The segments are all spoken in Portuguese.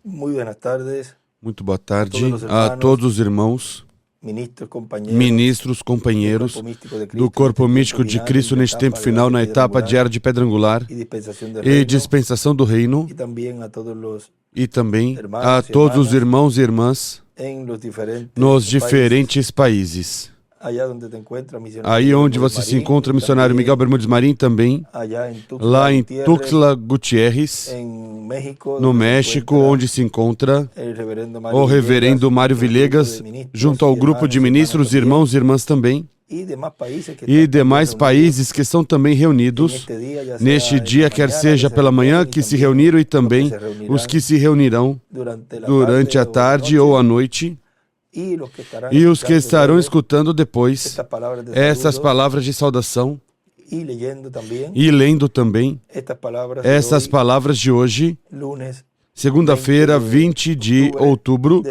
Muy buenas tardes, Muito boa tarde todos os a hermanos, todos os irmãos, ministros, companheiros do do Corpo Místico de Cristo neste tempo final, na etapa de Era de Pedra Angular e dispensação do Reino, e também a todos os irmãos e irmãs nos diferentes países. Aí onde você se encontra, missionário Miguel Bermúdez Marim também, lá em Tuxtla Gutiérrez, no México, onde se encontra o reverendo Mário Villegas, junto ao grupo de ministros, irmãos e irmãs também, e demais países que estão também reunidos neste dia, quer seja pela manhã, que se reuniram, e também os que se reunirão durante a tarde ou a noite, e os que estarão escutando depois essas palavras de saudação e lendo também essas palavras de hoje, segunda-feira, 20 de outubro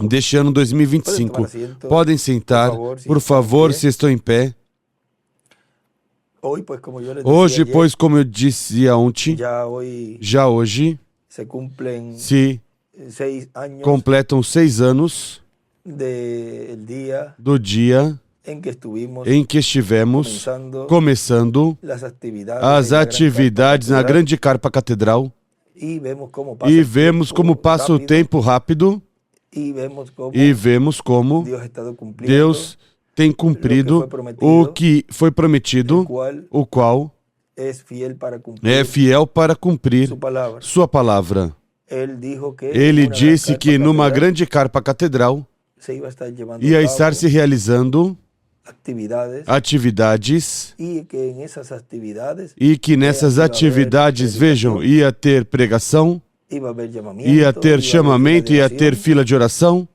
deste ano 2025. Podem sentar, por favor, se estão em pé. Hoje, pois, como eu dizia ontem, já hoje se completam 6 anos do dia em que estivemos começando as atividades na Grande Carpa Catedral, e vemos como passa o tempo rápido, e vemos como Deus tem cumprido o que foi prometido, o qual é fiel para cumprir sua palavra. Ele disse que numa Grande Carpa Catedral ia estar se realizando atividades, e que nessas atividades, vejam, ia ter pregação, ia ter chamamento, ia ter fila de oração,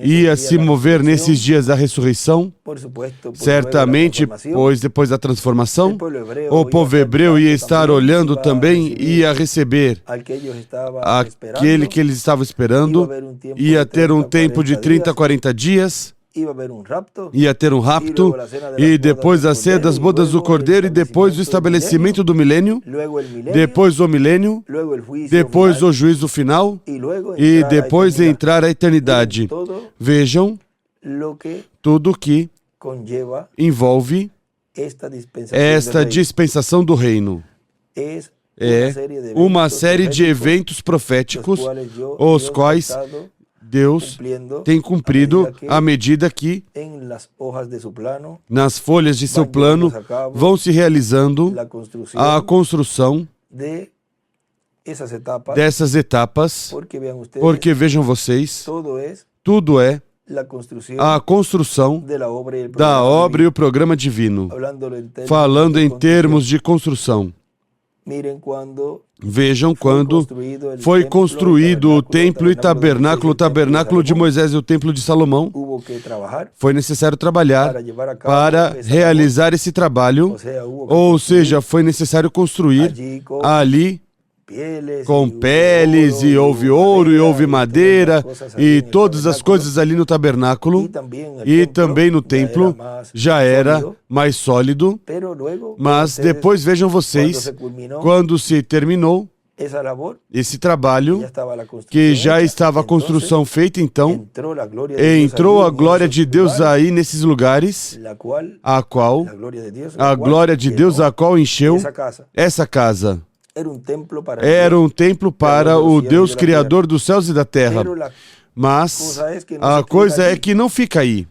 ia se mover nesses dias da ressurreição, certamente, pois depois da transformação, o povo hebreu ia estar olhando também, ia receber aquele que eles estavam esperando, ia ter um tempo de 30 a 40 dias, ia ter um rapto, e depois a ceia das bodas do Cordeiro, e depois o estabelecimento do milênio, depois o milênio, depois o juízo final, e depois entrar a eternidade. Vejam tudo que envolve esta dispensação do reino. É uma série de eventos proféticos, os quais Deus tem cumprido à medida que nas folhas de seu plano vão se realizando a construção dessas etapas, porque vejam vocês, tudo é a construção da obra e o programa divino, falando em termos de construção. Vejam quando foi construído o templo e tabernáculo, o tabernáculo de Moisés e o templo de Salomão. Foi necessário trabalhar para realizar esse trabalho, ou seja, foi necessário construir ali com peles, e houve ouro, e houve madeira, e todas as coisas ali no tabernáculo, e também no templo já era mais sólido, mas depois vejam vocês, quando se terminou esse trabalho, que já estava a construção feita, então entrou a glória de Deus aí nesses lugares, a qual a glória de Deus encheu essa casa. Era um templo para o Deus Criador dos céus e da terra. Mas a coisa é que não fica aí.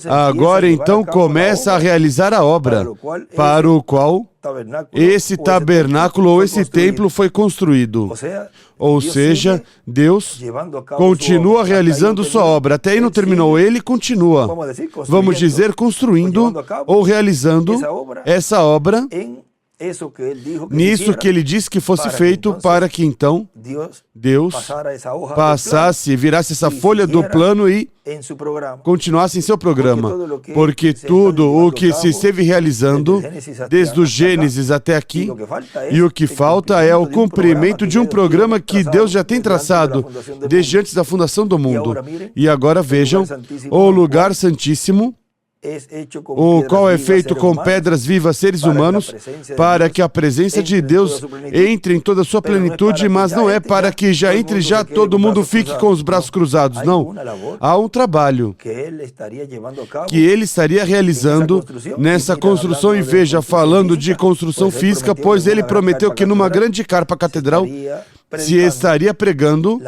Agora então começa a realizar a obra para o qual esse tabernáculo ou esse templo foi construído. Ou seja, Deus continua realizando sua obra. Até aí não terminou, ele continua. Vamos dizer, construindo ou realizando essa obra nisso que ele disse que fosse feito, para que então Deus passasse, virasse essa folha do plano e continuasse em seu programa. Porque tudo o que se esteve realizando, desde o Gênesis até aqui, e o que falta é o cumprimento de um programa que Deus já tem traçado desde antes da fundação do mundo. E agora vejam o lugar santíssimo, o qual é feito com pedras vivas, seres humanos, para que a presença de Deus entre em toda a sua plenitude, mas não é para que já entre já todo mundo fique com os braços cruzados, não. Há um trabalho que ele estaria realizando nessa construção, e veja, falando de construção física, pois ele prometeu que numa grande carpa catedral se estaria pregando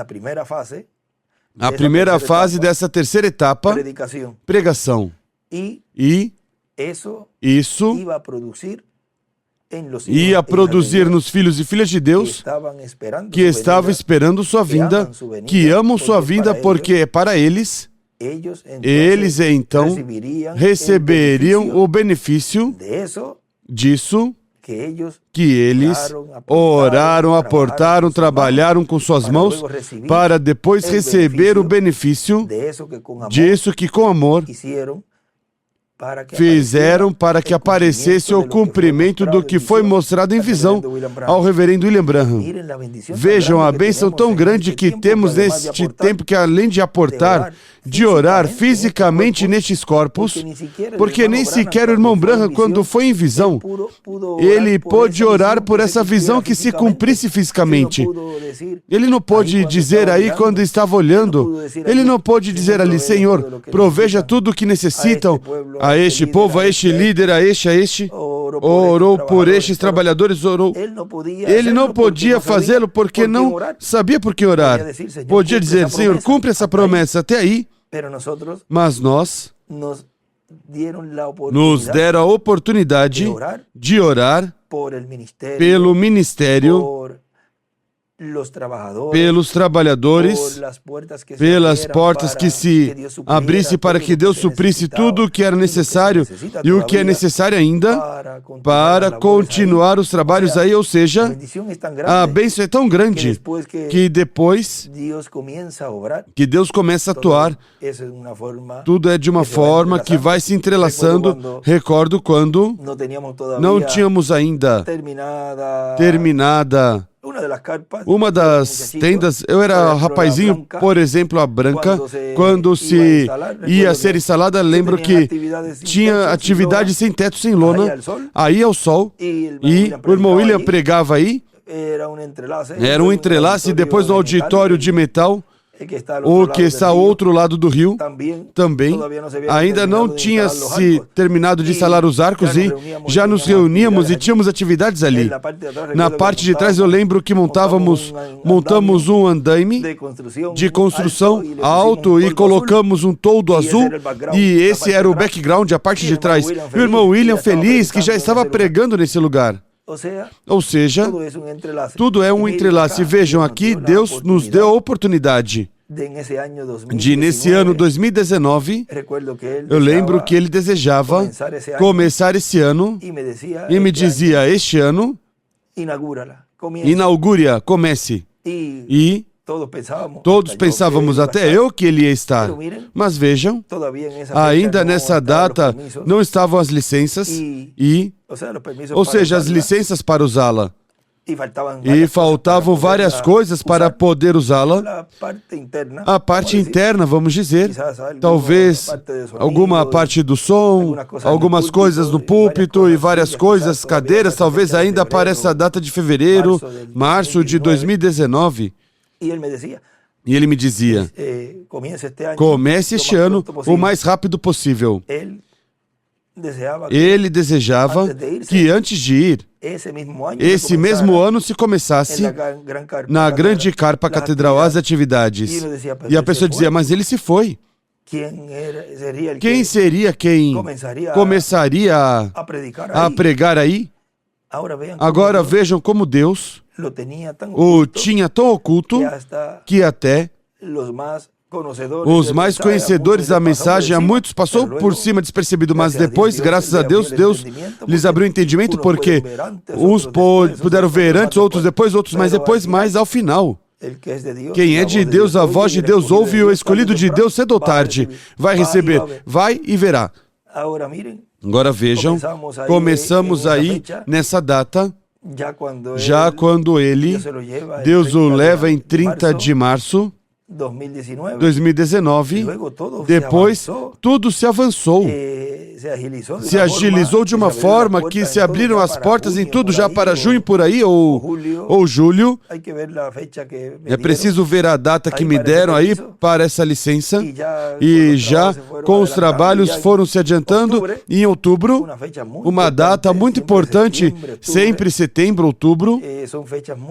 a primeira fase dessa terceira etapa, pregação. E isso ia produzir nos filhos e filhas de Deus que estavam esperando sua vinda, que amam sua vinda, porque é para eles então receberiam o benefício disso, que eles oraram, aportaram, trabalharam com suas mãos, para depois receber o benefício disso que com amor fizeram para que aparecesse o cumprimento do que foi mostrado em visão ao reverendo William Branham. Vejam a bênção tão grande que temos neste tempo, que além de aportar, de orar fisicamente nestes corpos, porque nem sequer o irmão Branham, quando foi em visão, ele pôde orar por essa visão que se cumprisse fisicamente. Ele não pôde dizer aí, quando estava olhando, ele não pôde dizer ali, Senhor, proveja tudo o que necessitam a este povo, a este líder, a este, orou por estes trabalhadores, orou. Ele não podia fazê-lo porque não sabia por que orar. Podia dizer, Senhor, cumpre essa promessa até aí, mas nós nos deram a oportunidade de orar pelo ministério, pelos trabalhadores, pelas portas que se abrissem para que Deus suprisse tudo o que era necessário e o que é necessário ainda para continuar os trabalhos aí, ou seja, a bênção é tão grande que depois que Deus começa a atuar, tudo é de uma forma que vai se entrelaçando. Recordo quando não tínhamos ainda terminada uma das tendas. Eu era rapazinho, por exemplo, a branca, quando se ia ser instalada, lembro que tinha atividade sem teto, sem lona, aí ao sol, e o irmão William pregava aí, era um entrelace, e depois no auditório de metal, o que está ao outro lado do rio, também, ainda não tinha se terminado de instalar os arcos, e já nos reuníamos e tínhamos atividades ali. Na parte de trás eu lembro que montamos um andaime de construção alto e colocamos um toldo azul, e esse era o background, a parte de trás. E o irmão William feliz que já estava pregando nesse lugar. Ou seja, tudo é um entrelace. Vejam aqui, Deus nos deu a oportunidade de, nesse ano 2019, eu lembro que ele desejava começar esse ano, e me dizia, este ano, inaugure-a, comece. E todos pensávamos, até eu, que ele ia estar. Mas vejam, ainda nessa data não estavam as licenças, ou seja, as licenças para usá-la. E faltavam várias coisas para poder usá-la. A parte interna, vamos dizer, talvez alguma parte do som, algumas coisas no púlpito e várias coisas, cadeiras, talvez ainda para essa data de fevereiro, março de 2019. E ele me dizia, comece este ano o mais rápido possível. Ele desejava que antes de ir, esse mesmo ano se começasse na grande carpa catedral as atividades. E a pessoa dizia, mas ele se foi. Quem seria quem começaria a pregar aí? Agora vejam como Deus o tinha tão oculto que até os mais conhecedores da mensagem, a muitos passou por cima despercebido, mas depois, graças a Deus, Deus lhes abriu entendimento, porque uns puderam ver antes, outros depois, outros mais depois, mas ao final, quem é de Deus, a voz de Deus ouve, e o escolhido de Deus cedo ou tarde vai receber, vai e verá. Agora vejam, começamos aí nessa data, já quando Deus o leva em 30 de março, 2019, depois tudo se avançou, se agilizou de uma forma que se abriram as portas em tudo já para junho por aí, ou julho. É preciso ver a data que me deram aí para essa licença, e já com os trabalhos foram se adiantando. Em outubro, uma data muito importante, sempre setembro, outubro,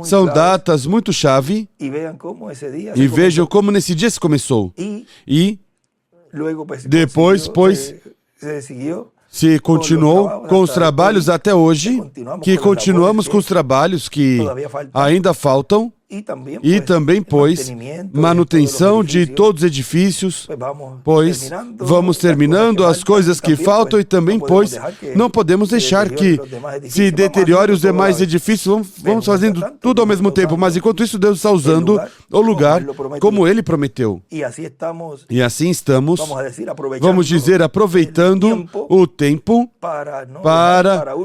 são datas muito chave, e vejam como nesse dia se começou. E depois, pois, se continuou com os trabalhos até hoje, que continuamos com os trabalhos que ainda faltam, e também, pois, manutenção de todos os edifícios, pois vamos terminando as coisas que faltam, e também, pois, não podemos deixar que se deteriore os demais edifícios. Vamos fazendo tudo ao mesmo tempo, mas enquanto isso Deus está usando o lugar como Ele prometeu. E assim estamos, vamos dizer, aproveitando o tempo para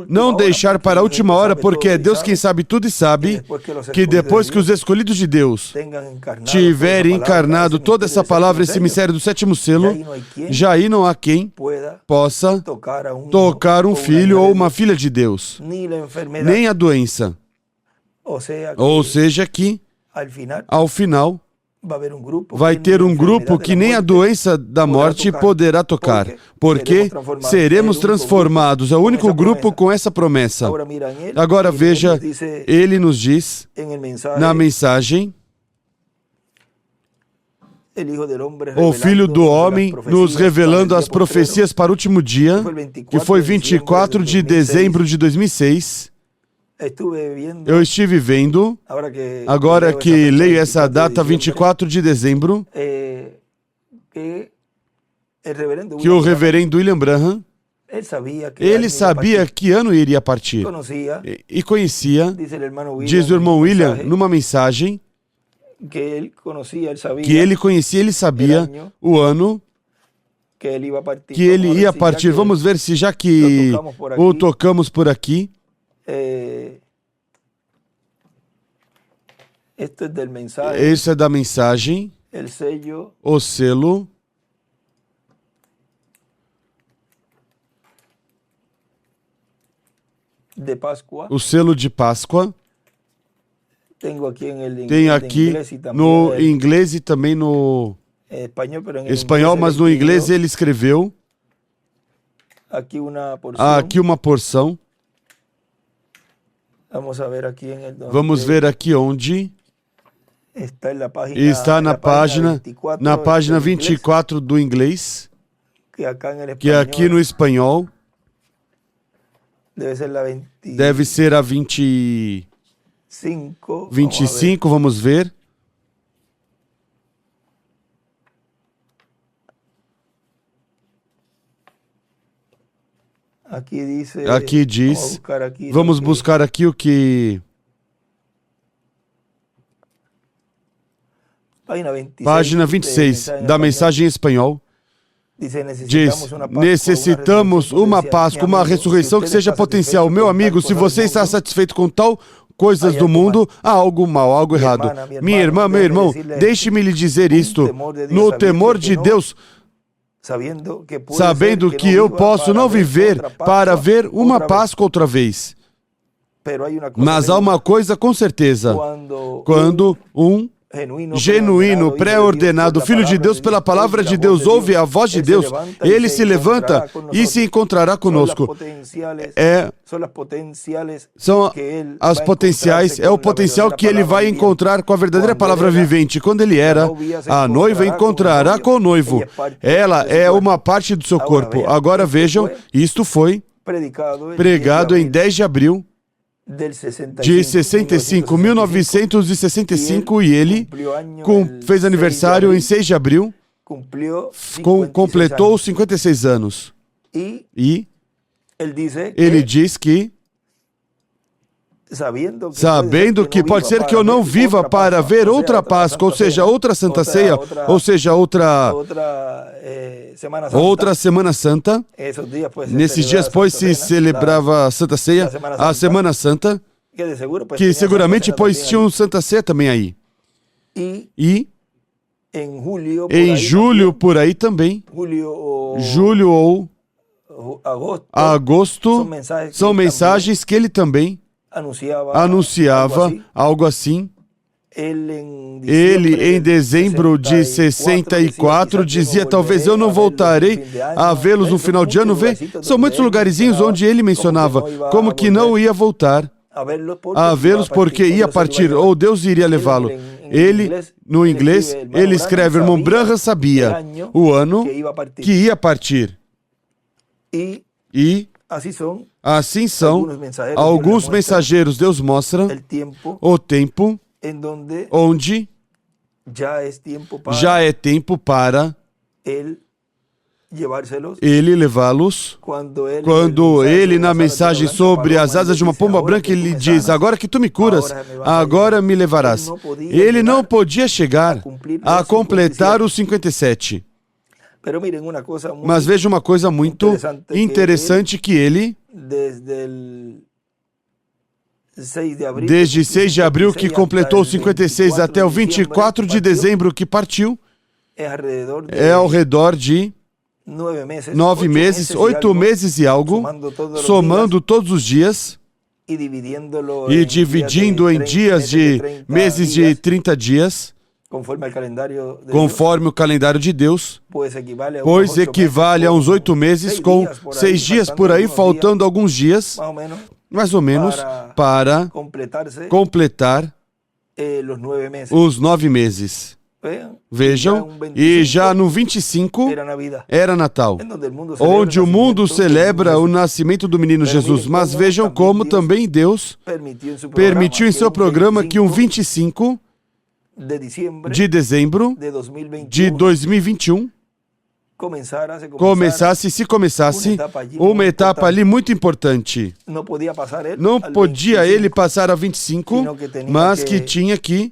não deixar para a última hora, porque é Deus quem sabe tudo, e sabe que depois que os escolhidos de Deus tiverem encarnado toda essa palavra, esse mistério do sétimo selo, já aí não há quem possa tocar um filho ou uma filha de Deus, nem a doença. Ou seja que, ao final, vai ter um grupo que nem a doença da morte poderá tocar, porque seremos transformados. É o único grupo com essa promessa. Agora veja, ele nos diz na mensagem, o Filho do Homem nos revelando as profecias para o último dia, que foi 24 de dezembro de 2006, eu estive vendo, agora que leio essa data, 24 de dezembro, que o reverendo William Branham, ele sabia que ano iria partir, e conhecia, diz o irmão William, numa mensagem, que ele conhecia, ele sabia o ano que ele ia partir. Vamos ver se já que o tocamos por aqui. Esse é da mensagem, o selo, o selo de Páscoa. Tem aqui no inglês e também no espanhol, mas no inglês ele escreveu aqui uma porção. Vamos ver aqui onde está na página 24 do inglês, que aqui no espanhol deve ser a 25, vamos ver. Aqui diz, vamos buscar aqui o que... Página 26 da mensagem em espanhol. Diz, necessitamos uma Páscoa, uma ressurreição que seja potencial. Meu amigo, se você está satisfeito com tal coisas do mundo, há algo mal, algo errado. Minha irmã, meu irmão, deixe-me lhe dizer isto. No temor de Deus, sabendo que eu posso não viver para ver uma Páscoa outra vez. Mas há uma coisa com certeza. Quando um genuíno, pré-ordenado Filho de Deus, pela palavra de Deus, ouve a voz de Deus, ele se levanta e se encontrará conosco. São as potenciais, é o potencial que ele vai encontrar com a verdadeira palavra vivente. Quando ele era, a noiva encontrará com o noivo. Ela é uma parte do seu corpo. Agora vejam, isto foi pregado em 10 de abril de 1965, e ele fez aniversário em 6 de abril, completou 56 anos. E ele diz que, sabendo que pode ser que eu não viva para ver outra Páscoa, ou seja, outra Santa Ceia, ou seja, outra Semana Santa. Nesses dias, pois, se celebrava a Santa Ceia, a Semana Santa, que seguramente, pois, tinha um Santa Ceia também aí. E Em julho, por aí também. Julho ou agosto, são mensagens que ele também anunciava algo assim. Ele, em dezembro de 64, dizia: talvez eu não voltarei a vê-los no final de ano. Vê, são muitos lugarzinhos onde ele mencionava como que não ia voltar a vê-los porque ia partir, ou Deus iria levá-lo. Ele, no inglês, ele escreve: irmão Branham sabia o ano que ia partir. E assim são alguns mensageiros. Deus mostra o tempo onde já é tempo para ele levá-los. Quando ele, na mensagem sobre as asas de uma pomba branca, ele diz: agora que tu me curas, agora me levarás. Ele não podia chegar a completar os 57. Mas veja uma coisa muito interessante, que ele, desde 6 de abril, que completou os 56, até o 24 de dezembro, que partiu, é ao redor de 9 meses, 8 meses e algo, somando todos os dias e dividindo em dias de meses de 30 dias, conforme o calendário de Deus, pois equivale a uns 8 meses com 6 dias por aí, faltando alguns dias, mais ou menos, para completar os 9 meses. Vejam, e já no 25 era Natal, onde o mundo celebra o nascimento do menino Jesus. Mas vejam como também Deus permitiu em seu programa que um 25 de dezembro de 2021 começasse uma etapa ali muito importante. Não podia ele passar a 25, mas que tinha que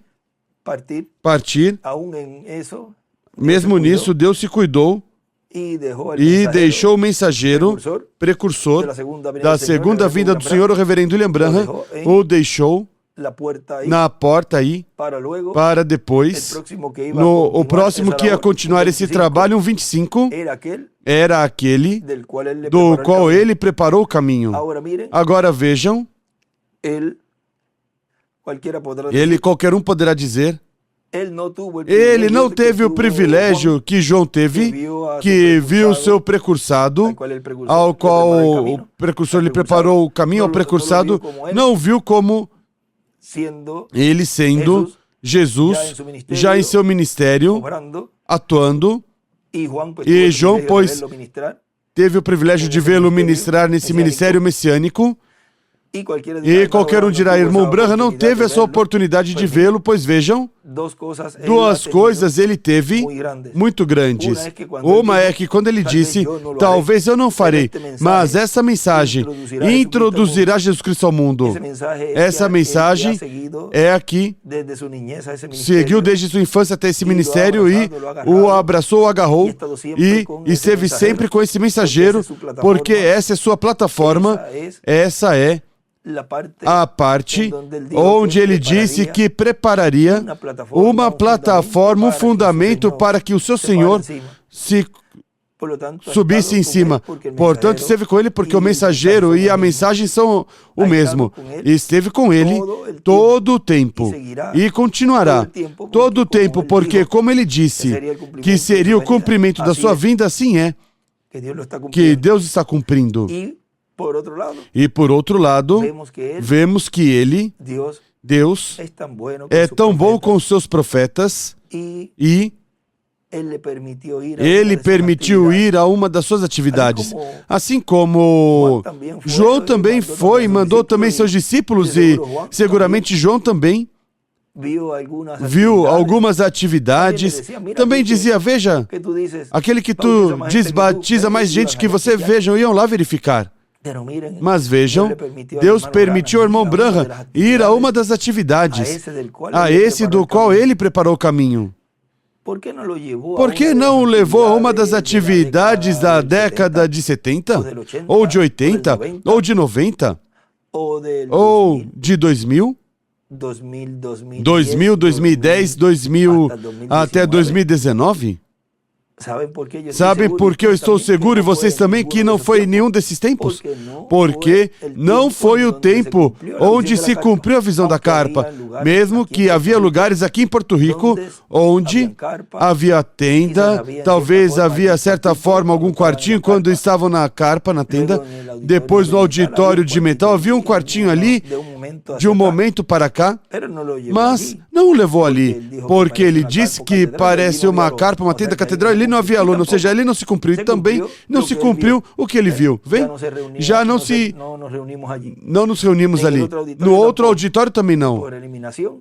partir. Mesmo nisso, Deus se cuidou e deixou o mensageiro, precursor da segunda vinda do Senhor, o reverendo William Branham, o deixou na porta aí, para depois, o próximo que ia continuar esse trabalho, um 25, era aquele do qual ele preparou o caminho. Agora vejam, qualquer um poderá dizer, ele não teve o privilégio que João teve, que viu seu precursado, ao qual o precursor lhe preparou o caminho. Ao precursado não viu como ele sendo Jesus, já em seu ministério, atuando, e João, pois, teve o privilégio de vê-lo ministrar nesse ministério messiânico. E qualquer um dirá: irmão Branham não teve essa oportunidade de vê-lo, pois vejam, duas coisas ele teve muito grandes. Uma é que quando ele disse: talvez eu não farei, mas essa mensagem introduzirá Jesus Cristo ao mundo. Essa mensagem é a que seguiu desde sua infância até esse ministério e o abraçou, o agarrou e esteve sempre com esse mensageiro, porque essa é sua plataforma, essa é a parte onde ele disse que prepararia uma plataforma, um fundamento para que o seu Senhor se subisse em cima. Portanto, esteve com ele porque o mensageiro e a mensagem são o mesmo. Esteve com ele todo o tempo e continuará todo o tempo, porque, como ele disse que seria o cumprimento da sua vinda, assim é que Deus está cumprindo. E por outro lado, vemos que ele, Deus, é tão bom com os seus profetas e ele permitiu ir a uma das suas atividades. Assim como João também foi e mandou também seus discípulos, e seguramente João também viu algumas atividades. Também dizia: veja, aquele que tu diz batiza mais gente que você, vejam, iam lá verificar. Mas vejam, Deus permitiu ao irmão Branham ir a uma das atividades, a esse do qual ele preparou o caminho. Por que não o levou a uma das atividades da década de 70, ou de 80, ou de 90, ou de 2000? 2000, 2010, 2000 até 2019? Sabem por que eu estou seguro e vocês também que não foi nenhum desses tempos? Porque não foi o tempo onde se cumpriu a visão da carpa. Mesmo que havia lugares aqui em Porto Rico onde havia tenda, talvez havia, certa forma, algum quartinho quando estavam na carpa, na tenda. Depois no auditório de metal havia um quartinho ali, de um momento para cá, mas não o levou ali, porque ele disse que parece uma carpa, uma tenda catedral, ali não havia aluno, ou seja, ali não se cumpriu, e também não se cumpriu o que ele viu. Vem? Já não nos reunimos ali. No outro auditório também não.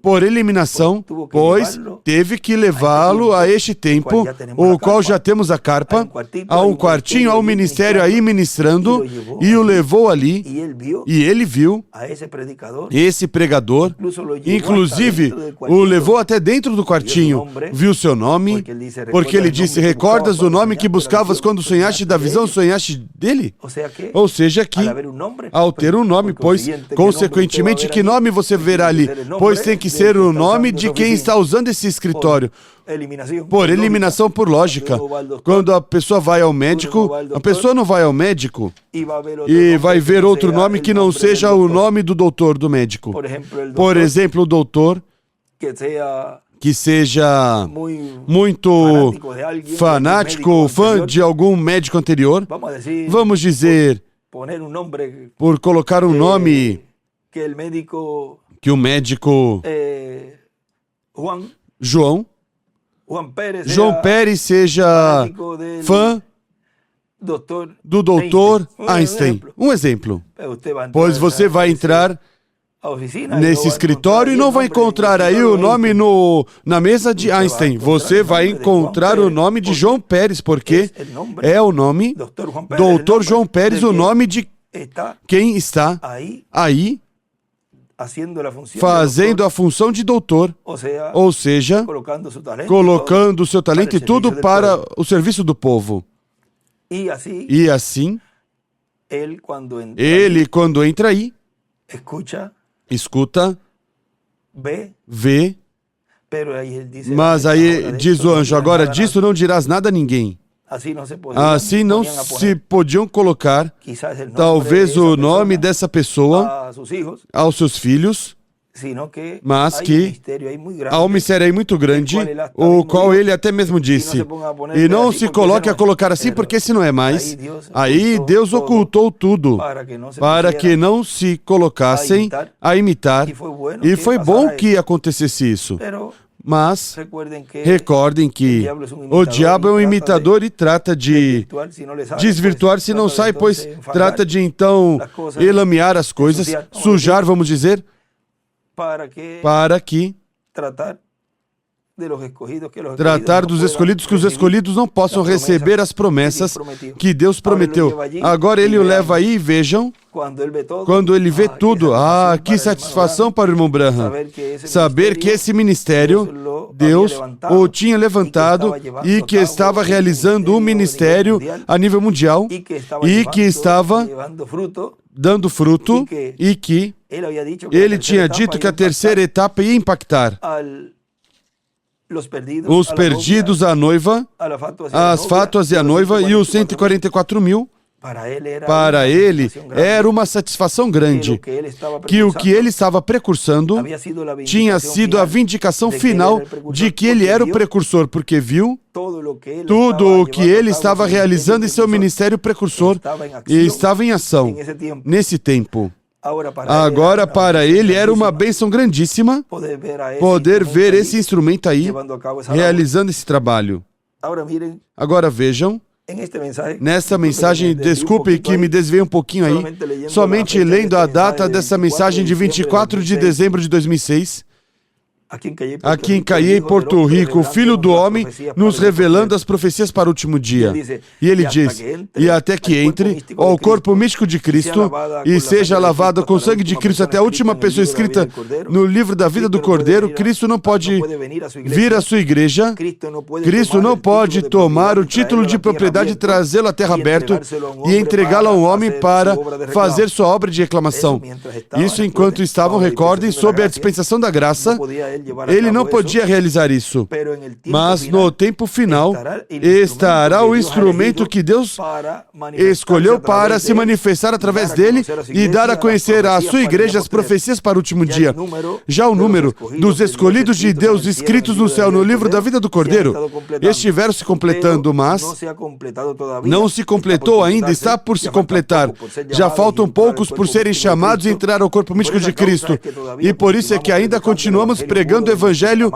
Por eliminação, pois teve que levá-lo a este tempo, o qual já temos a carpa, a um quartinho, ao ministério aí ministrando, e o levou ali, e ele viu esse pregador, inclusive o levou até dentro do quartinho, viu seu nome, porque ele disse: recordas o nome que buscavas quando sonhaste da visão, sonhaste dele? Ou seja, que ao ter um nome, pois, consequentemente, que nome você verá ali? Pois tem que ser o nome de quem está usando esse escritório. Por eliminação, por lógica. Quando a pessoa vai ao médico, a pessoa não vai ao médico e vai ver outro nome que não seja o nome do doutor, do médico. Por exemplo, o doutor que seja muito fanático, fã de algum médico anterior, vamos dizer, por colocar um nome que o médico João Pérez seja fã do doutor Einstein. Um exemplo. Pois você vai entrar nesse escritório e não vai encontrar aí o nome na mesa de Einstein. Você vai encontrar o nome de João Pérez, porque é o nome, Doutor João Pérez, o nome de quem está aí fazendo a função de doutor, ou seja, colocando o seu talento e tudo para o serviço do povo. E assim, ele, quando entra aí, escuta, vê, mas aí diz o anjo: agora disso não dirás nada a ninguém. Assim não se podiam colocar, talvez, o nome dessa pessoa aos seus filhos, mas que há um mistério aí muito grande, o qual ele até mesmo disse: e não se coloque a colocar assim, porque se não é mais. Aí Deus ocultou tudo, para que não se colocassem a imitar, e foi bom que acontecesse isso. Mas recordem que o diabo é um imitador e trata de desvirtuar se não sai, pois trata de então elamear as coisas, sujar, vamos dizer, para que tratar dos escolhidos, que os escolhidos não possam receber as promessas que Deus prometeu. Agora ele o leva aí e vejam, quando ele vê tudo, que satisfação para o irmão Branham, saber que esse ministério, Deus o tinha levantado e que estava realizando um ministério a nível mundial e que estava dando fruto e que ele tinha dito que a terceira etapa ia impactar os perdidos, a noiva, as fátuas e a noiva e os 144 mil. Para ele era uma satisfação grande que o que ele estava precursando tinha sido a vindicação final de que ele era o precursor, porque viu tudo o que ele estava realizando em seu ministério precursor e estava em ação nesse tempo. Agora, para ele, era uma bênção grandíssima poder ver esse instrumento aí realizando esse trabalho. Agora vejam, nessa mensagem, desculpe que me desviei um pouquinho aí, somente lendo a data dessa mensagem de 24 de dezembro de 2006, aqui em Caiê, Porto Rico, o Filho do Homem nos revelando as profecias para o último dia. E ele diz, e até que entre ao corpo místico de Cristo e seja lavado com o sangue de Cristo até a última pessoa escrita no livro da vida do Cordeiro, Cristo não pode vir à sua igreja, Cristo não pode tomar o título de propriedade e trazê-lo à terra aberta e entregá-lo a um homem para fazer sua obra de reclamação. Isso enquanto estavam, recordem, sob a dispensação da graça, ele não podia realizar isso. Mas no tempo final, estará o instrumento que Deus escolheu para se manifestar através dele e dar a conhecer à sua igreja as profecias para o último dia. Já o número dos escolhidos de Deus escritos no céu no livro da vida do Cordeiro estiveram se completando, mas não se completou ainda, está por se completar. Já faltam poucos por serem chamados e entrar ao corpo místico de Cristo. E por isso é que ainda continuamos pregando o Evangelho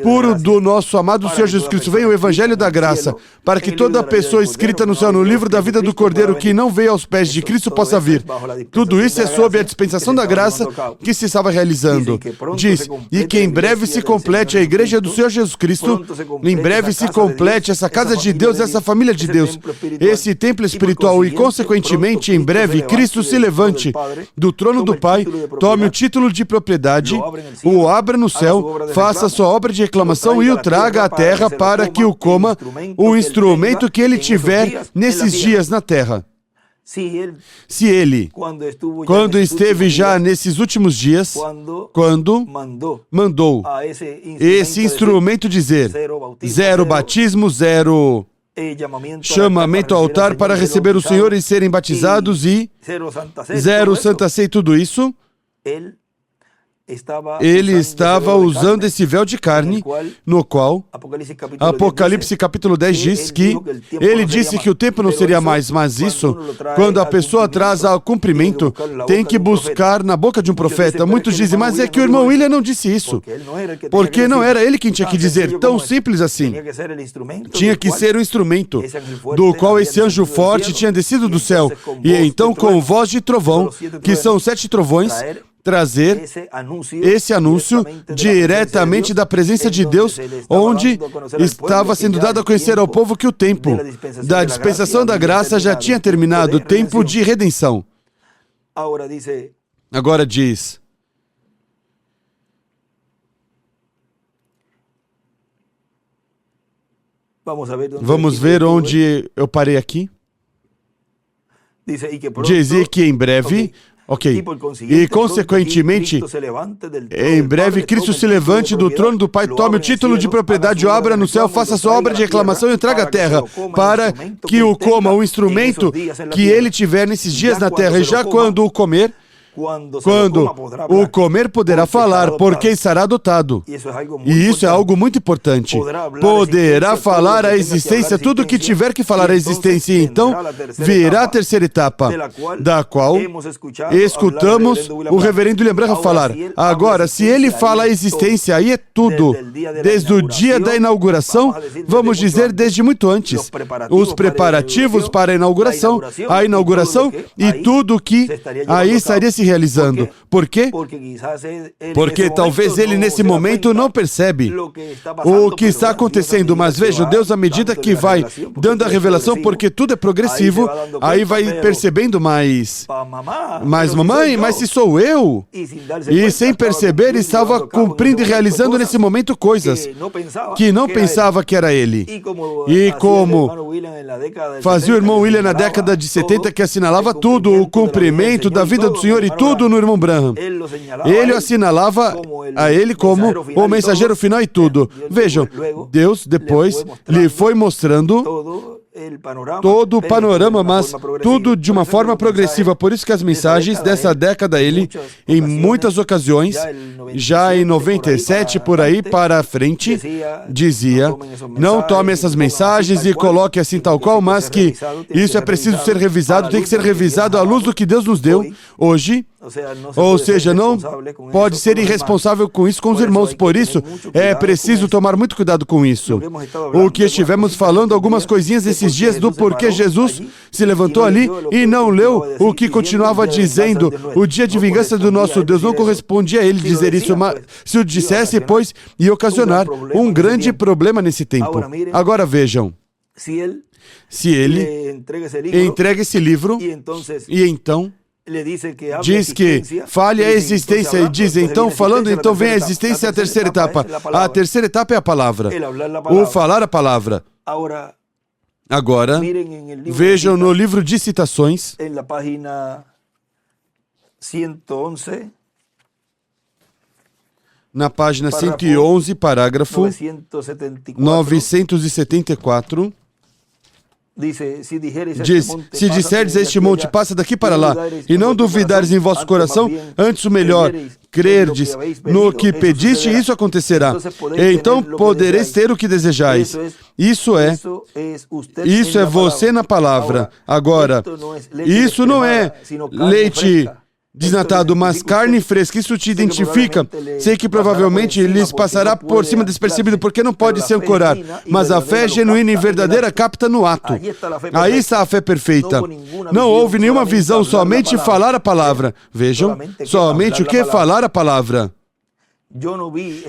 puro do nosso amado Senhor Jesus Cristo. Vem o Evangelho da graça, para que toda pessoa escrita no céu, no livro da vida do Cordeiro, que não veio aos pés de Cristo, possa vir. Tudo isso é sob a dispensação da graça que se estava realizando. Diz, e que em breve se complete a igreja do Senhor Jesus Cristo, em breve se complete essa casa de Deus, essa família de Deus, esse templo espiritual e, consequentemente, em breve, Cristo se levante do trono do Pai, tome o título de propriedade, o abra no céu, faça sua obra de reclamação e o traga à terra para que o coma o instrumento que ele tiver nesses dias na terra. Se ele, quando esteve já nesses últimos dias, quando mandou esse instrumento dizer, zero batismo, zero chamamento ao altar para receber o Senhor e serem batizados e zero Santa Ceia e tudo isso, ele estava usando esse véu de carne, no qual Apocalipse capítulo 10 diz que ele disse que o tempo não seria mais, mas isso, quando a pessoa traz ao cumprimento, tem que buscar na boca de um profeta. Muitos dizem, mas é que o irmão William não disse isso, porque não era ele quem tinha que dizer, tão simples assim. Tinha que ser o instrumento, do qual esse anjo forte tinha descido do céu, e então com voz de trovão, que são 7 trovões, trazer esse anúncio diretamente da presença de Deus, onde estava sendo dado a conhecer ao povo que o tempo da dispensação da graça já tinha terminado, o tempo de redenção. Agora diz, vamos ver onde eu parei aqui. Dizia que em breve... Ok, e consequentemente, em breve Cristo se levante do trono do Pai, tome o título de propriedade, o abra no céu, faça sua obra de reclamação e traga à terra, para que o coma o instrumento que ele tiver nesses dias na terra, e já quando o comer, poderá falar, porque estará dotado. E isso é algo muito importante. Poderá falar a existência, tudo que tiver que falar a existência. E então virá a terceira etapa, da qual escutamos o reverendo William Branham falar. Agora, se ele fala a existência, aí é tudo. Desde o dia da inauguração, vamos dizer desde muito antes. Os preparativos para a inauguração e tudo que aí estaria se realizando. Por quê? Porque talvez ele nesse momento não percebe o que está acontecendo, mas veja, Deus à medida que vai dando a revelação, porque tudo é progressivo, aí vai percebendo mais mamãe, mas se sou eu? E sem perceber estava cumprindo e realizando nesse momento coisas que não pensava que era ele. E como fazia o irmão William na década de 70, que assinalava tudo, o cumprimento da vida do Senhor e tudo no irmão Branham. Ele assinalava a ele como o mensageiro final e tudo. Vejam, Deus depois lhe foi mostrando todo o panorama, mas tudo de uma forma progressiva. Por isso que as mensagens dessa década, ele, em muitas ocasiões, já em 97, por aí para frente, dizia, não tome essas mensagens e coloque assim tal qual, mas que isso é preciso ser revisado, tem que ser revisado à luz do que Deus nos deu hoje. Ou seja, não pode ser irresponsável com isso com os irmãos. Por isso, é preciso tomar muito cuidado com isso. O que estivemos falando algumas coisinhas esses dias do porquê Jesus se levantou ali e não leu o que continuava dizendo. O dia de vingança do nosso Deus não correspondia a ele dizer isso, mas se o dissesse, pois, ia ocasionar um grande problema nesse tempo. Agora vejam, se ele entrega esse livro e então diz que fale a existência e diz, então, falando, então vem a existência e a terceira etapa. A terceira etapa é a palavra. O falar a palavra. Agora, vejam no livro de citações, na página 111, parágrafo 974, diz, se disserdes a este monte, passa daqui para lá, e não duvidares em vosso coração, antes o melhor, crerdes no que pediste, isso acontecerá. Então podereis ter o que desejais. Isso é você na palavra. Agora, isso não é leite desnatado, mas carne fresca. Isso te identifica. Sei que provavelmente lhes passará por cima despercebido, porque não pode se ancorar. Mas a fé genuína e verdadeira capta no ato. Aí está a fé perfeita. Não houve nenhuma visão, somente falar a palavra. Vejam, somente o que? Falar a palavra.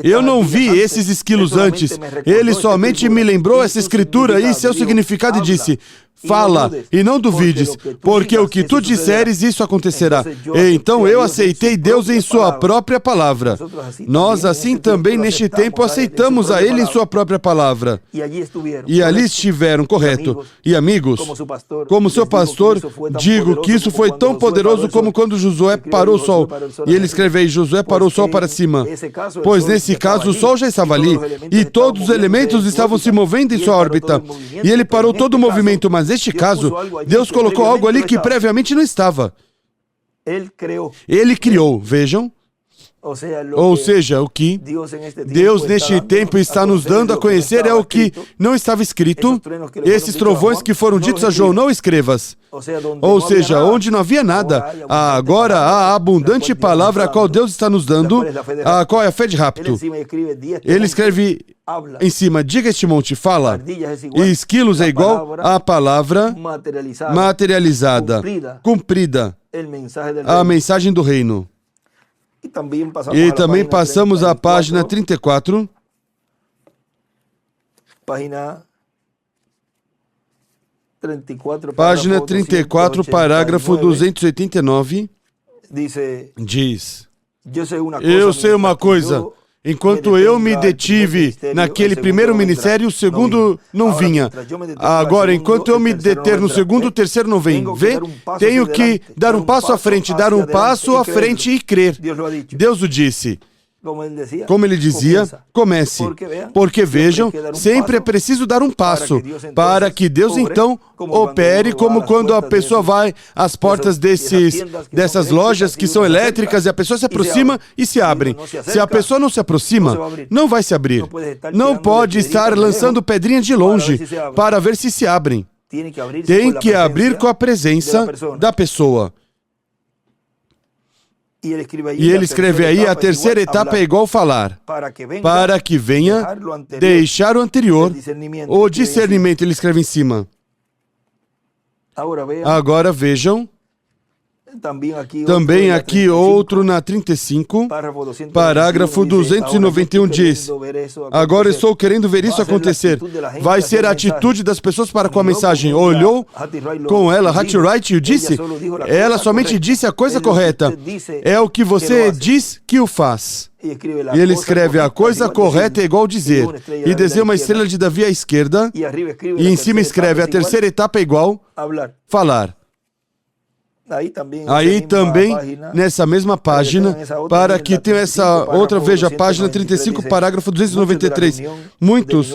Eu não vi esses esquilos antes. Ele somente me lembrou essa escritura e seu significado e disse, fala e não duvides, porque o que tu disseres, isso acontecerá. E então eu aceitei Deus em sua própria palavra. Nós assim também neste tempo aceitamos a Ele em sua própria palavra. E ali estiveram, correto. E amigos, como seu pastor, digo que isso foi tão poderoso como quando Josué parou o sol. E ele escreve aí, Josué parou o sol para cima. Pois nesse caso o sol já estava ali e todos os elementos estavam se movendo em sua órbita. E ele parou todo o movimento, mas neste caso, Deus colocou algo ali que previamente não estava. Ele criou, vejam. Ou seja, o que Deus neste tempo está nos dando a conhecer é o que não estava escrito. Esses trovões que foram ditos a João, não escrevas. Ou seja, onde não havia nada, agora há a abundante palavra a qual Deus está nos dando, a qual é a fé de rapto. Ele escreve em cima, diga este monte, fala. E esquilos é igual à palavra materializada, cumprida, a mensagem do reino. E também passamos à página 34. Página 34, parágrafo 289. Diz, eu sei uma coisa. Enquanto eu me detive naquele primeiro ministério, o segundo não vinha. Agora, enquanto eu me deter no segundo, o terceiro não vem. Vê? Tenho que dar um passo à frente e crer. Deus o disse. Como ele dizia, comece. Porque vejam, sempre é preciso dar um passo para que Deus então opere, como quando a pessoa vai às portas dessas lojas que são elétricas e a pessoa se aproxima e se abrem. Se a pessoa não se aproxima, não vai se abrir. Não pode estar lançando pedrinhas de longe para ver se abrem. Tem que abrir com a presença da pessoa. E ele escreve aí, a terceira etapa é igual falar, para que venha deixar o anterior, o discernimento, ele escreve em cima. Agora vejam, também aqui outro na 35, parágrafo 291 diz, agora estou querendo ver isso acontecer. Vai ser a atitude das pessoas para com a mensagem. Olhou com ela, Hattie Wright o disse, ela somente disse a coisa correta. É o que você diz que o faz. E ele escreve, a coisa correta é igual dizer. E desenha uma estrela de Davi à esquerda, e em cima escreve, a terceira etapa é igual falar. Aí também, nessa mesma página, para que tenha essa outra, veja, página 35, parágrafo 293. Muitos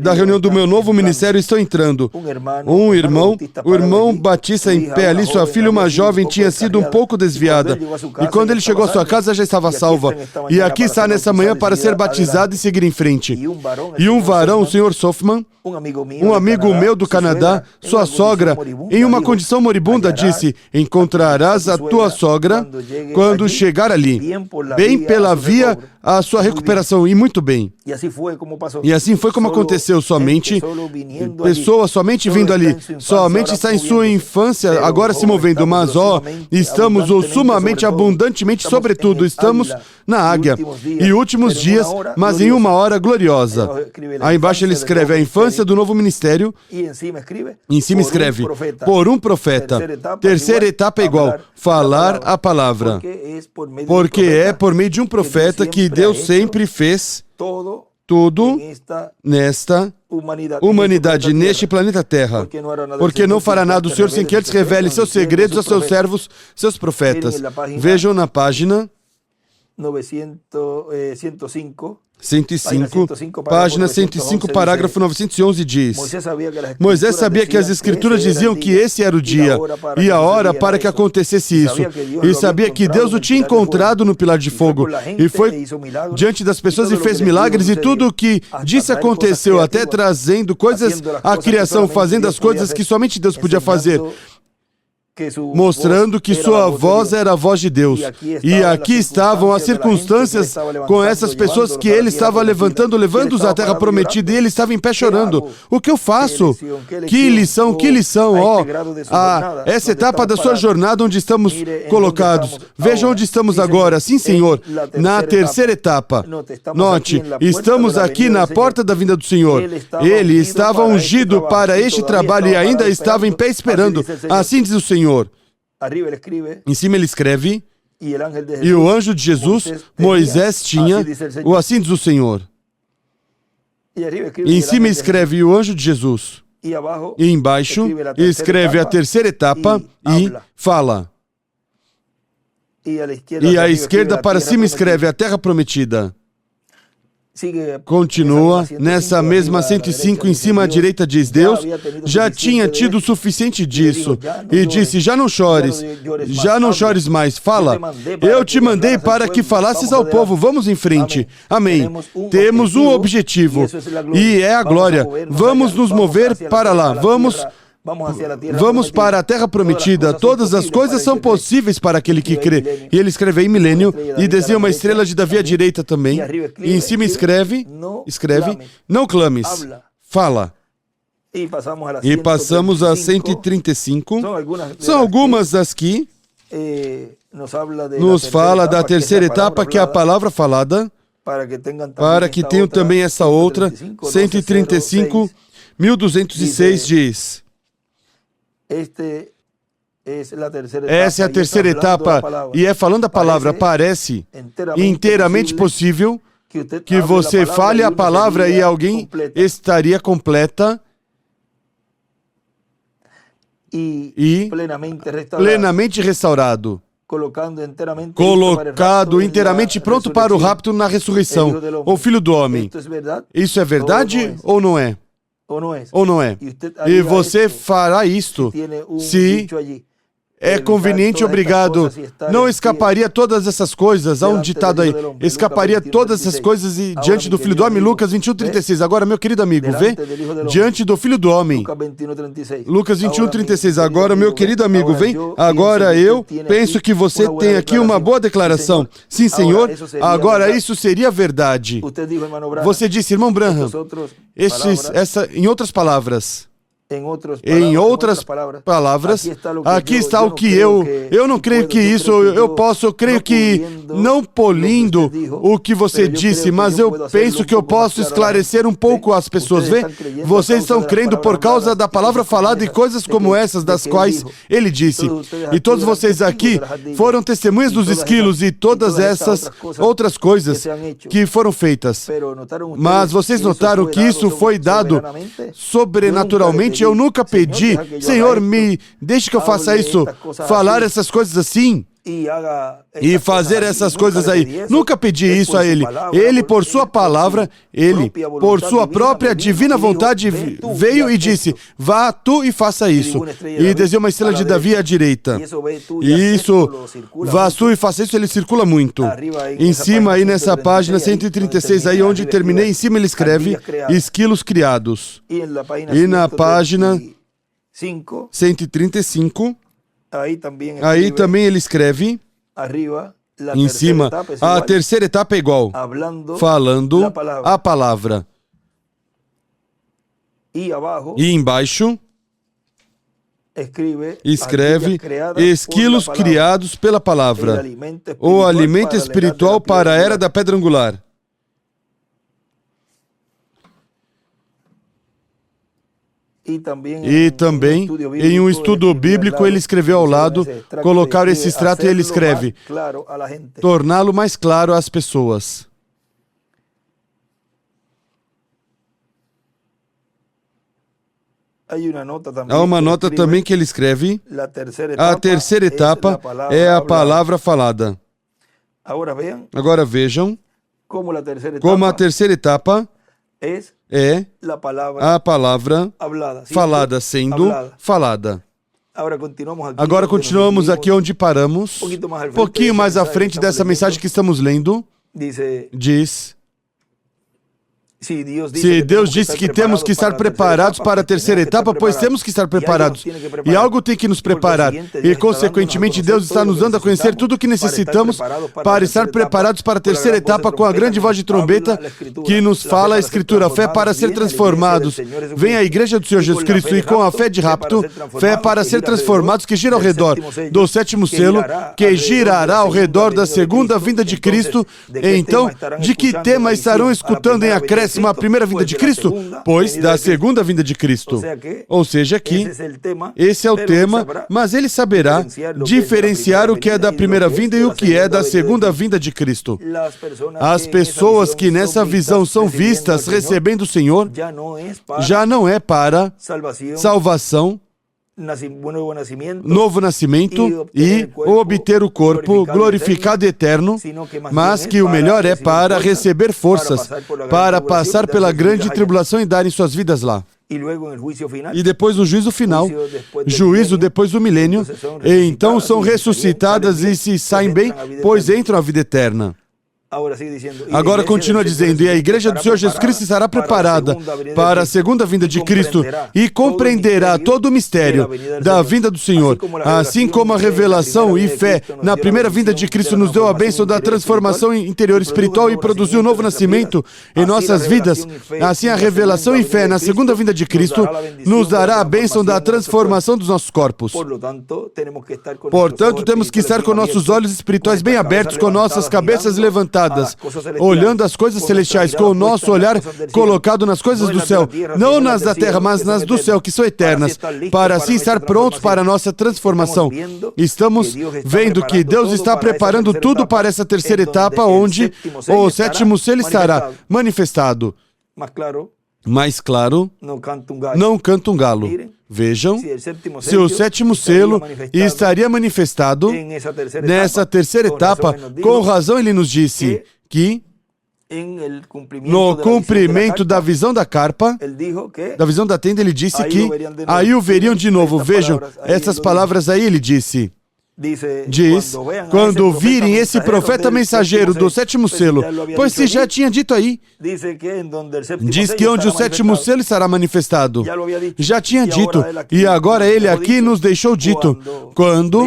da reunião do meu novo ministério estão entrando. Um irmão, o irmão Batista em pé ali, sua filha, uma jovem, tinha sido um pouco desviada. E quando ele chegou à sua casa, já estava salva. E aqui está nessa manhã para ser batizado e seguir em frente. E um varão, o Sr. Softman, um amigo meu do Canadá, sua sogra, em uma condição moribunda, disse, em encontrarás a tua sogra quando chegar ali, bem pela via a sua recuperação, e muito bem. E assim foi como aconteceu, somente pessoas somente vindo ali, somente está em sua infância, agora se movendo, mas estamos sumamente abundantemente, sobretudo, estamos na águia, e últimos dias, mas em uma hora gloriosa. Aí embaixo ele escreve a infância do novo ministério, e em cima escreve, por um profeta. Terceira etapa é igual, falar a palavra, porque é por meio de um profeta que Deus sempre fez tudo nesta humanidade, neste planeta Terra. Porque não fará nada o Senhor sem que Ele revele seus segredos a seus servos, seus profetas. Vejam na página 105, página 105, parágrafo 911 diz: Moisés sabia que as Escrituras diziam que esse era o dia e a hora para que acontecesse isso. E sabia que Deus o tinha encontrado no pilar de fogo. E foi diante das pessoas e fez milagres, e tudo o que disse aconteceu, até trazendo coisas à criação, fazendo as coisas que somente Deus podia fazer, mostrando que sua voz era a voz de Deus. E aqui estavam as circunstâncias com essas pessoas que ele estava levando-os à terra prometida, e ele estava em pé chorando. O que eu faço? Que lição, essa etapa da sua jornada onde estamos colocados. Veja onde estamos agora. Sim, Senhor, na terceira etapa. Note, estamos aqui na porta da vinda do Senhor. Ele estava ungido para este trabalho e ainda estava em pé esperando. Assim diz o Senhor. Em cima ele escreve, e o anjo de Jesus, Moisés tinha, o assim diz o Senhor. E em cima escreve, e o anjo de Jesus. E embaixo escreve a terceira etapa e fala. E à esquerda para cima escreve a terra prometida. Continua nessa mesma 105, em cima à direita diz, Deus já tinha tido o suficiente disso, e disse, já não chores mais, fala, eu te mandei para que falasses ao povo, vamos em frente, amém. Temos um objetivo, e é a glória, vamos nos mover para lá, Vamos para a terra prometida. Todas as coisas são possíveis para aquele que crê. E ele escreve aí milênio e desenha uma estrela de Davi à direita também. E em cima escreve, não clames, fala. E passamos a 135. São algumas das que nos fala da terceira etapa, que é a palavra falada, para que tenham também essa outra. 135, 1206 diz... Essa é a terceira etapa, e é falando a palavra, parece inteiramente possível que você fale a palavra e alguém estaria completa e plenamente restaurado, colocado inteiramente pronto para o rapto na ressurreição, o Filho do Homem. Isso é verdade ou não é? Ou não é? E você fará isto se é conveniente, obrigado. Não escaparia todas essas coisas, há um ditado aí, escaparia todas essas coisas e diante do Filho do Homem, Lucas 21:36. Agora, meu querido amigo, vê, diante do Filho do Homem, Lucas 21:36. Agora, meu querido amigo, vem, agora eu penso que você tem aqui uma boa declaração. Sim, Senhor, agora isso seria verdade. Você disse, irmão Branham, em outras palavras, aqui está o que eu não creio que isso, eu creio que, não polindo o que você disse, mas eu penso que eu posso esclarecer um pouco as pessoas. Vê, vocês estão crendo por causa da palavra falada e coisas como essas, das quais ele disse. E todos vocês aqui foram testemunhas dos esquilos e todas essas outras coisas que foram feitas. Mas vocês notaram que isso foi dado sobrenaturalmente. Eu nunca pedi, Senhor, me deixe que eu faça isso, falar essas coisas assim e fazer essas coisas aí. Nunca pedi isso a ele. Ele, por sua palavra, ele, por sua própria divina vontade, veio e disse, vá tu e faça isso. E desenhou uma estrela de Davi à direita. E isso, vá tu e faça isso, ele circula muito. Em cima, aí nessa página 136, aí onde terminei, em cima ele escreve, esquilos criados. E na página 135, Aí também ele escreve em cima, a terceira etapa é igual, falando a palavra. E embaixo escreve esquilos criados pela palavra, o alimento espiritual para a era da pedra angular. E também, em um estudo bíblico, ele escreveu ao lado, colocar esse extrato e ele escreve, torná-lo mais claro às pessoas. Há uma nota também que ele escreve, a terceira etapa é a palavra falada. Agora vejam como a terceira etapa é a palavra falada, sendo falada. Agora continuamos aqui onde paramos. Um pouquinho mais à frente dessa mensagem que estamos lendo, diz: se Deus disse que temos que estar preparados para a terceira etapa, pois temos que estar preparados. E algo tem que nos preparar. E, consequentemente, Deus está nos dando a conhecer tudo o que necessitamos para estar preparados para a terceira etapa com a grande voz de trombeta que nos fala a Escritura. Fé para ser transformados. Vem a igreja do Senhor Jesus Cristo e com a fé de rapto, fé para ser transformados que gira ao redor do sétimo selo, que girará ao redor da segunda vinda de Cristo. Então, de que tema estarão escutando em acréscimo a primeira vinda de Cristo? Pois da segunda vinda de Cristo. Ou seja, que esse é o tema, mas ele saberá diferenciar o que é da primeira vinda e o que é da segunda vinda de Cristo. As pessoas que nessa visão são vistas recebendo o Senhor, já não é para salvação, novo nascimento e obter o corpo glorificado e eterno, mas que o melhor é para receber forças, para passar pela grande tribulação e darem suas vidas lá. E depois no juízo final, juízo depois do milênio, e então são ressuscitadas e se saem bem, pois entram à vida eterna. Agora continua dizendo, e a igreja do Senhor Jesus Cristo estará preparada para a segunda vinda de Cristo e compreenderá todo o mistério da vinda do Senhor, assim como a revelação e fé na primeira vinda de Cristo nos deu a bênção da transformação interior espiritual e produziu um novo nascimento em nossas vidas. Assim a revelação e fé na segunda vinda de Cristo nos dará a bênção da transformação dos nossos corpos. Portanto, temos que estar com nossos olhos espirituais bem abertos, com nossas cabeças levantadas, olhando as coisas celestiais, com o nosso olhar colocado nas coisas do céu, não nas da terra, mas nas do céu, que são eternas, para assim estar prontos para a nossa transformação. Estamos vendo que Deus está preparando tudo para essa terceira etapa, onde o sétimo selo estará manifestado. Mais claro, não canta um galo. Vejam, se o sétimo selo estaria manifestado nessa terceira etapa, com razão ele nos disse que no cumprimento da visão da carpa, da visão da tenda, ele disse que aí o veriam de novo. Vejam, essas palavras aí ele disse. Diz, quando virem esse profeta mensageiro do sétimo selo, pois se já tinha dito aí, diz que onde o sétimo selo estará manifestado, já tinha dito, e agora ele aqui nos deixou dito, quando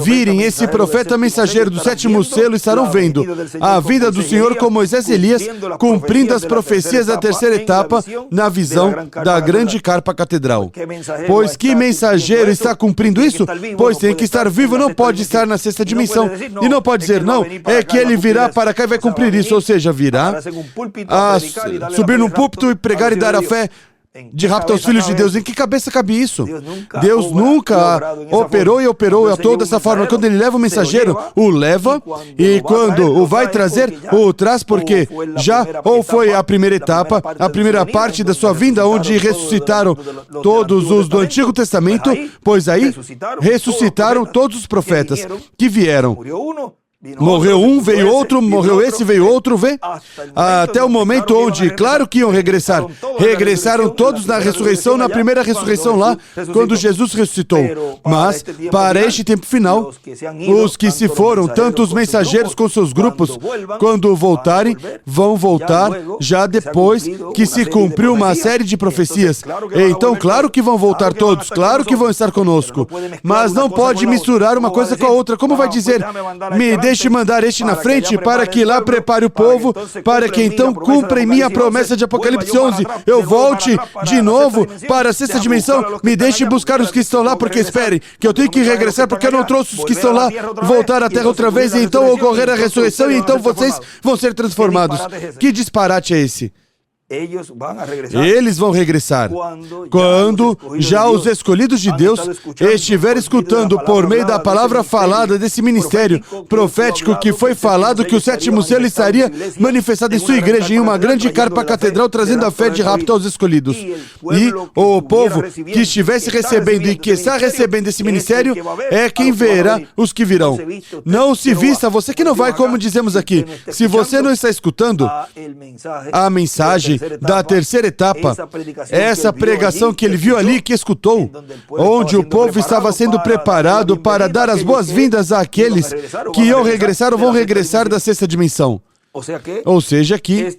virem esse profeta mensageiro do sétimo selo, estarão vendo a vinda do Senhor com Moisés e Elias, cumprindo as profecias da terceira etapa na visão da grande carpa catedral. Pois que mensageiro está cumprindo isso? Pois tem que estar vivo, não pode estar na sexta dimensão. E não pode dizer, não, é que ele virá para cá e vai cumprir isso. Ou seja, virá a subir num púlpito e pregar e dar a fé de rapto aos filhos de Deus. Em que cabeça cabe isso? Deus nunca operou a toda essa forma. Quando ele leva o mensageiro, o leva, e quando o vai trazer, o traz, porque já ou foi a primeira etapa, a primeira parte da sua vinda, onde ressuscitaram todos os do Antigo Testamento, pois aí ressuscitaram todos os profetas que vieram. Morreu um, veio outro, morreu esse, veio outro, vê? Até o momento onde, claro que iam regressar. Regressaram todos na ressurreição, na primeira ressurreição lá, quando Jesus ressuscitou. Mas, para este tempo final, os que se foram, tanto os mensageiros com seus grupos, quando voltarem, vão voltar já depois que se cumpriu uma série de profecias. Então, claro que vão voltar todos, claro que vão estar conosco. Mas não pode misturar uma coisa com a outra. Como vai dizer, me deixe mandar este na frente para que lá prepare o povo, para que então cumpra em mim a promessa de Apocalipse 11. Eu volte de novo para a sexta dimensão. Me deixe buscar os que estão lá, porque esperem, que eu tenho que regressar, porque eu não trouxe os que estão lá, voltar à terra outra vez, e então ocorrer a ressurreição, e então vocês vão ser transformados. Que disparate é esse? Eles vão regressar quando já os escolhidos de Deus estiverem escutando por meio da palavra falada desse ministério profético que foi falado que o sétimo selo estaria manifestado em sua igreja em uma grande carpa catedral, trazendo a fé de rapto aos escolhidos. E o povo que estivesse recebendo e que está recebendo esse ministério é quem verá os que virão. Não se vista, você que não vai, como dizemos aqui. Se você não está escutando a mensagem da terceira etapa, essa pregação que ele viu ali, que escutou, onde o povo estava sendo preparado para dar as boas-vindas àqueles que iam regressar ou vão regressar da sexta dimensão. Ou seja, que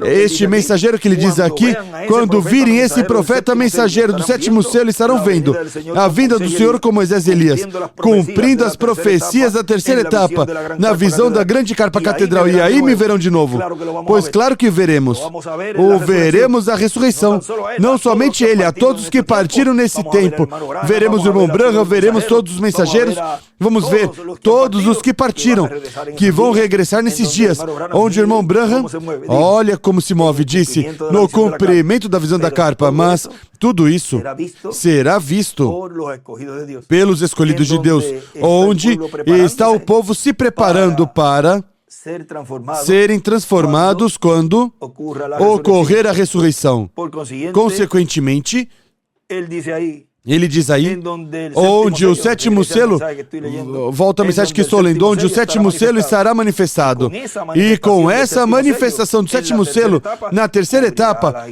este mensageiro que ele diz aqui, quando virem esse profeta mensageiro do sétimo selo, estarão vendo a vinda do Senhor com Moisés e Elias, cumprindo as profecias da terceira etapa, na visão da grande carpa catedral, e aí me verão de novo. Pois claro que veremos. Ou veremos a ressurreição. Não somente ele, a todos que partiram nesse tempo. Veremos o irmão Branham, veremos todos os mensageiros, vamos ver todos os que partiram, que vão regressar nesses dias, onde o irmão Branham, olha como se move, disse, no cumprimento da visão da carpa, mas tudo isso será visto pelos escolhidos de Deus, onde está o povo se preparando para serem transformados quando ocorrer a ressurreição. Consequentemente, ele diz aí, onde o sétimo selo, volta a mensagem que estou lendo, onde o sétimo selo estará manifestado. E com essa manifestação do sétimo selo, na terceira etapa,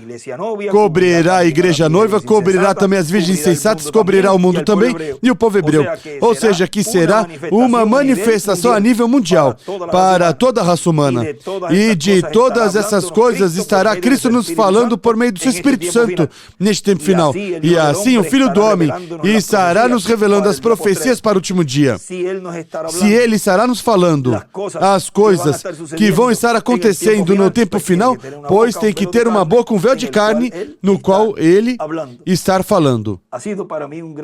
cobrirá a igreja noiva, cobrirá também as virgens sensatas, cobrirá o mundo também e o povo hebreu. Ou seja, que será uma manifestação a nível mundial para toda a raça humana. E de todas essas coisas estará Cristo nos falando por meio do seu Espírito Santo neste tempo final. E assim o Filho do Homem estará nos revelando as profecias para o último dia. Se ele estará nos falando as coisas que vão estar acontecendo no tempo final, pois tem que ter uma boca, um véu de carne, no qual ele estar falando.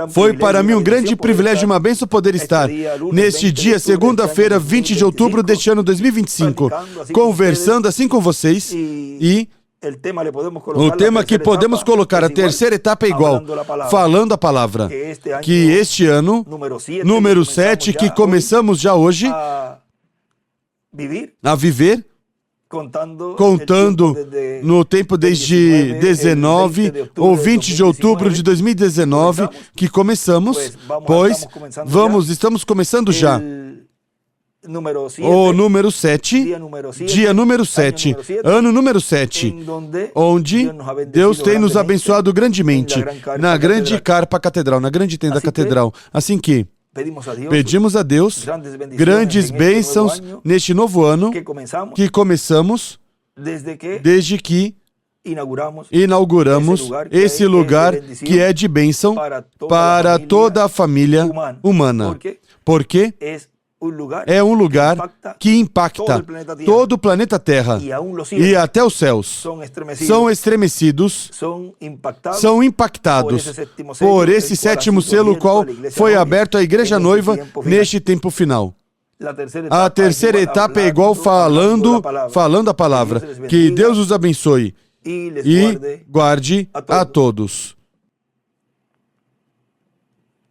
Foi para mim um grande privilégio e uma bênção poder estar neste dia, segunda-feira, 20 de outubro deste ano 2025, conversando assim com vocês, e o tema que podemos colocar, a terceira etapa é igual, falando a palavra, que este ano, número 7, que começamos já hoje a viver, contando no tempo desde 19 ou 20 de outubro de 2019, que começamos, pois estamos começando já. O número 7, dia número 7, ano número 7, onde Deus tem nos abençoado grandemente, na grande carpa catedral, na grande tenda catedral. Assim que pedimos a Deus grandes bênçãos neste novo ano que começamos, desde que inauguramos esse lugar que é de bênção para toda a família humana. Porque é um lugar que impacta todo o planeta Terra, e até os céus são estremecidos, são impactados por esse sétimo selo, qual foi aberto à igreja noiva neste tempo final. A terceira etapa é igual falando a palavra. Que Deus os abençoe e guarde a todos.